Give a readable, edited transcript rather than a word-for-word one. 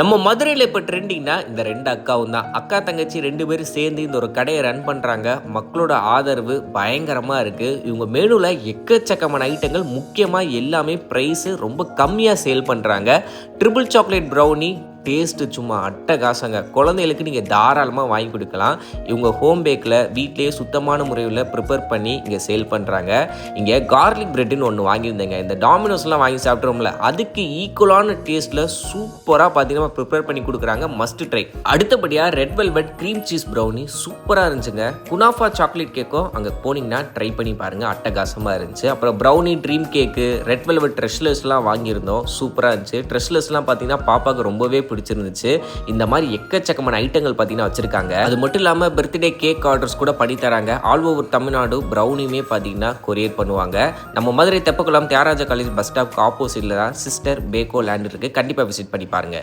நம்ம மதுரையில் இப்போ ட்ரெண்டிங்னா இந்த ரெண்டு அக்காவும் தான். அக்கா தங்கச்சி ரெண்டு பேரும் சேர்ந்து இந்த ஒரு கடையை ரன் பண்ணுறாங்க. மக்களோட ஆதரவு பயங்கரமாக இருக்குது. இவங்க மெனுவில் எக்கச்சக்கமான ஐட்டங்கள், முக்கியமாக எல்லாமே ப்ரைஸு ரொம்ப கம்மியாக சேல் பண்ணுறாங்க. ட்ரிபிள் சாக்லேட் ப்ரௌனி டேஸ்ட்டு சும்மா அட்டகாசங்க. குழந்தைகளுக்கு நீங்கள் தாராளமாக வாங்கி கொடுக்கலாம். இவங்க ஹோம் பேக்கில் வீட்டிலேயே சுத்தமான முறையில் ப்ரிப்பேர் பண்ணி இங்கே சேல் பண்ணுறாங்க. இங்கே கார்லிக் பிரெட்டுன்னு ஒன்று வாங்கியிருந்தேங்க. இந்த டாமினோஸ்லாம் வாங்கி சாப்பிட்றோம்ல, அதுக்கு ஈக்குவலான டேஸ்ட்டில் சூப்பராக பார்த்தீங்கன்னா ப்ரிப்பேர் பண்ணி கொடுக்குறாங்க. Must try. அடுத்தபடியாக red velvet cream cheese brownie சூப்பராக இருந்துச்சுங்க. குனாஃபா சாக்லேட் கேக்கும் அங்கே போனீங்கன்னா ட்ரை பண்ணி பாருங்கள், அட்டகாசமாக இருந்துச்சு. அப்புறம் ப்ரௌனி, ட்ரீம் கேக்கு, ரெட் வெல்வெட் ட்ரெஷ்லெஸ்லாம் வாங்கியிருந்தோம், சூப்பராக இருந்துச்சு. ட்ரெஷ்லெஸ்லாம் பார்த்தீங்கன்னா பாப்பாவுக்கு ரொம்பவே பிடிச்சிருந்துச்சு. இந்த மாதிரி எக்கச்சக்கமான ஐட்டங்கள் பார்த்தீங்கன்னா வச்சிருக்காங்க. அது மட்டும் இல்லாமல் பர்த்டே கேக் ஆர்டர்ஸ் கூட பண்ணி தராங்க. ஆல் ஓவர் தமிழ்நாடு ப்ரௌனியுமே பார்த்தீங்கன்னா கொரியர் பண்ணுவாங்க. நம்ம மதுரை தெப்பக்குளம் தியாகராஜ காலேஜ் பஸ் ஸ்டாப்க்கு ஆப்போசிட்ல தான் சிஸ்டர் பேக்கோ லேண்ட் இருக்கு. கண்டிப்பாக விசிட் பண்ணி பாருங்க.